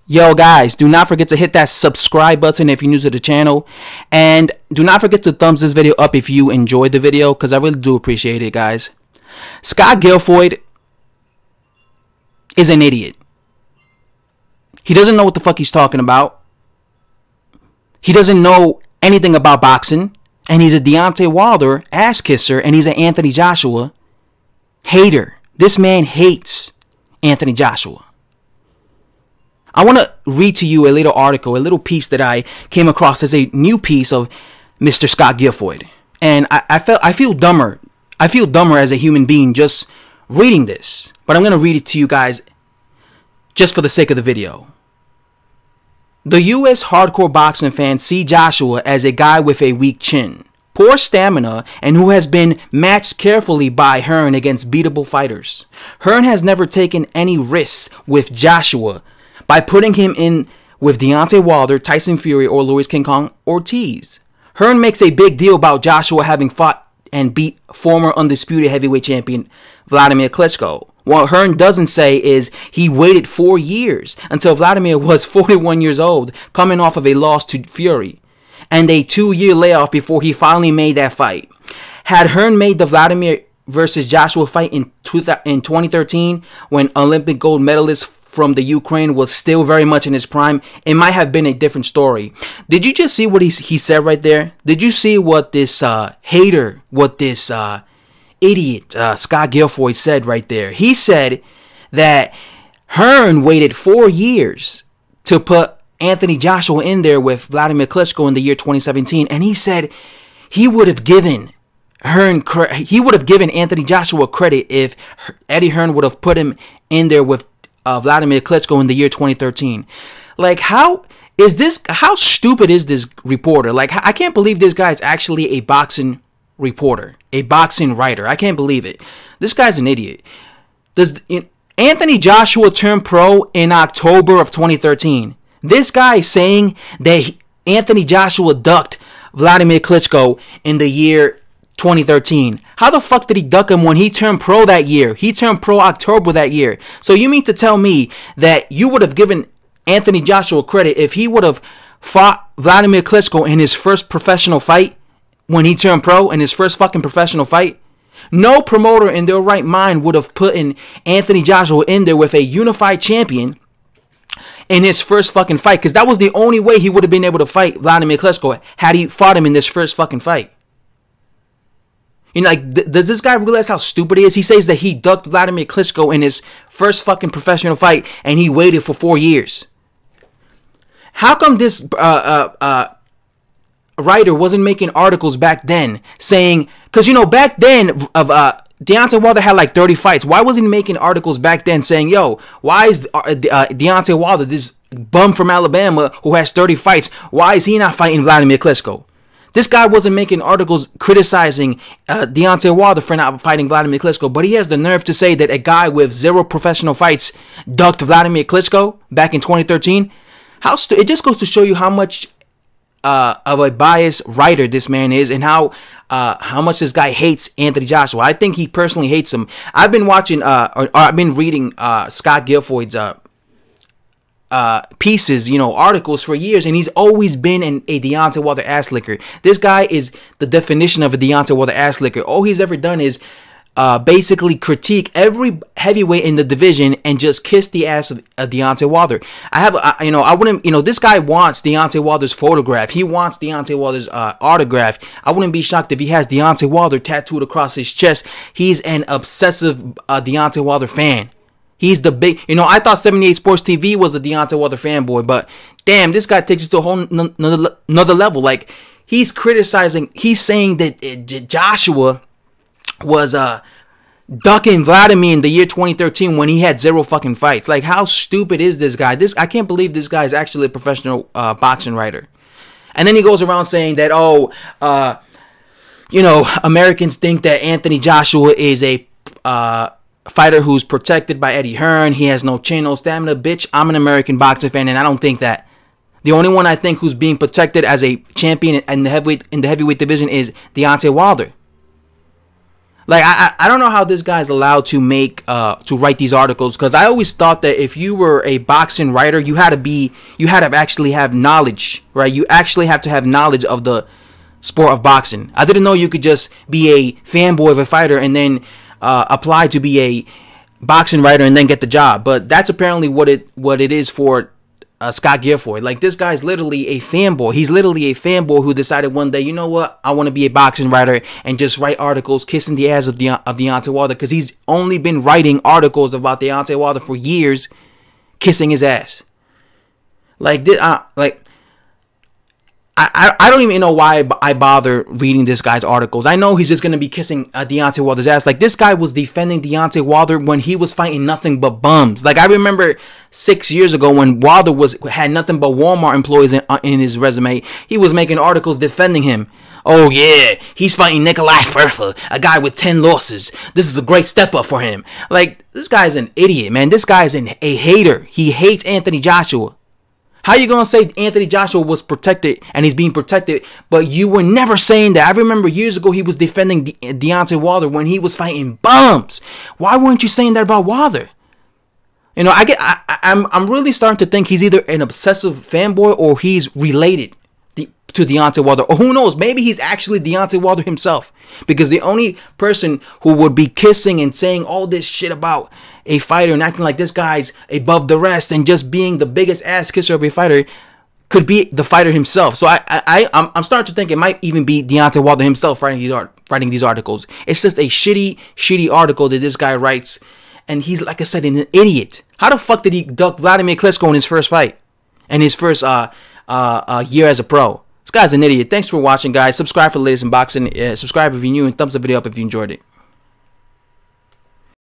Yo guys, do not forget to hit that subscribe button if you're new to the channel, and do not forget to thumbs this video up if you enjoyed the video, because I really do appreciate it, guys. Scott Gilfoid is an idiot. He doesn't know what the fuck he's talking about. He doesn't know anything about boxing, and he's a Deontay Wilder ass kisser, and he's an Anthony Joshua hater. This man hates Anthony Joshua. I want to read to you a little article, a little piece that I came across as a new piece of Mr. Scott Gilfoid. And I feel dumber. I feel dumber as a human being just reading this. But I'm going to read it to you guys just for the sake of the video. The U.S. hardcore boxing fans see Joshua as a guy with a weak chin, poor stamina, and who has been matched carefully by Hearn against beatable fighters. Hearn has never taken any risks with Joshua by putting him in with Deontay Wilder, Tyson Fury, or Luis King Kong Ortiz. Hearn makes a big deal about Joshua having fought and beat former undisputed heavyweight champion Vladimir Klitschko. What Hearn doesn't say is he waited 4 years until Vladimir was 41 years old, coming off of a loss to Fury, and a 2-year layoff before he finally made that fight. Had Hearn made the Vladimir versus Joshua fight in 2013, when Olympic gold medalist from the Ukraine was still very much in his prime, it might have been a different story. Did you just see what he said right there? Did you see what this hater, what this idiot Scott Gilfoid said right there? He said that Hearn waited 4 years to put Anthony Joshua in there with Vladimir Klitschko in the year 2017, and he said he would have given Anthony Joshua credit if Eddie Hearn would have put him in there with Vladimir Klitschko in the year 2013. Like, how stupid is this reporter? Like, I can't believe this guy is actually a boxing reporter, a boxing writer. I can't believe it. This guy's an idiot. Anthony Joshua turned pro in October of 2013. This guy is saying that Anthony Joshua ducked Vladimir Klitschko in the year 2013. How the fuck did he duck him when he turned pro that year? He turned pro October that year. So you mean to tell me that you would have given Anthony Joshua credit if he would have fought Vladimir Klitschko in his first professional fight when he turned pro, in his first fucking professional fight? No promoter in their right mind would have put in Anthony Joshua in there with a unified champion in his first fucking fight, because that was the only way he would have been able to fight Vladimir Klitschko had he fought him in this first fucking fight. You know, like, does this guy realize how stupid he is? He says that he ducked Vladimir Klitschko in his first fucking professional fight, and he waited for 4 years. How come this writer wasn't making articles back then saying, because, you know, back then, Deontay Wilder had like 30 fights. Why wasn't he making articles back then saying, yo, why is Deontay Wilder, this bum from Alabama who has 30 fights, why is he not fighting Vladimir Klitschko? This guy wasn't making articles criticizing Deontay Wilder for not fighting Vladimir Klitschko, but he has the nerve to say that a guy with 0 professional fights ducked Vladimir Klitschko back in 2013. It just goes to show you how much of a biased writer this man is, and how much this guy hates Anthony Joshua. I think he personally hates him. I've been watching, I've been reading Scott Gilfoid's pieces, you know, articles for years, and he's always been a Deontay Wilder ass licker. This guy is the definition of a Deontay Wilder ass licker. All he's ever done is basically critique every heavyweight in the division and just kiss the ass of Deontay Wilder. This guy wants Deontay Wilder's photograph. He wants Deontay Wilder's autograph. I wouldn't be shocked if he has Deontay Wilder tattooed across his chest. He's an obsessive Deontay Wilder fan. He's the big, I thought 78 Sports TV was a Deontay Wilder fanboy, but damn, this guy takes it to a whole another level. Like, he's criticizing, he's saying that Joshua was ducking Vladimir in the year 2013 when he had 0 fucking fights. Like, how stupid is this guy? I can't believe this guy is actually a professional boxing writer. And then he goes around saying that, Americans think that Anthony Joshua is a fighter who's protected by Eddie Hearn. He has no chin, no stamina. Bitch, I'm an American boxing fan, and I don't think that. The only one I think who's being protected as a champion in the heavyweight division is Deontay Wilder. Like, I don't know how this guy's allowed to write these articles, because I always thought that if you were a boxing writer, you had to actually have knowledge, right? You actually have to have knowledge of the sport of boxing. I didn't know you could just be a fanboy of a fighter and then apply to be a boxing writer and then get the job. But that's apparently what it is for Scott Gilfoid. Like, this guy's literally a fanboy. He's literally a fanboy who decided one day, you know what, I want to be a boxing writer and just write articles kissing the ass of Deontay Wilder, because he's only been writing articles about Deontay Wilder for years, kissing his ass. I don't even know why I bother reading this guy's articles. I know he's just going to be kissing Deontay Wilder's ass. Like, this guy was defending Deontay Wilder when he was fighting nothing but bums. Like, I remember 6 years ago when Wilder had nothing but Walmart employees in his resume. He was making articles defending him. Oh, yeah, he's fighting Nikolai Ferfa, a guy with 10 losses. This is a great step up for him. Like, this guy's an idiot, man. This guy's a hater. He hates Anthony Joshua. How you going to say Anthony Joshua was protected and he's being protected, but you were never saying that? I remember years ago he was defending Deontay Wilder when he was fighting bums. Why weren't you saying that about Wilder? You know, I'm really starting to think he's either an obsessive fanboy or he's related to Deontay Wilder. Or who knows, maybe he's actually Deontay Wilder himself. Because the only person who would be kissing and saying all this shit about a fighter and acting like this guy's above the rest and just being the biggest ass kisser of a fighter could be the fighter himself. So I'm starting to think it might even be Deontay Wilder himself writing these articles. It's just a shitty article that this guy writes, and he's, like I said, an idiot. How the fuck did he duck Vladimir Klitschko in his first fight and his first year as a pro? This guy's an idiot. Thanks for watching, guys. Subscribe for the latest in boxing. Subscribe if you're new, and thumbs the video up if you enjoyed it.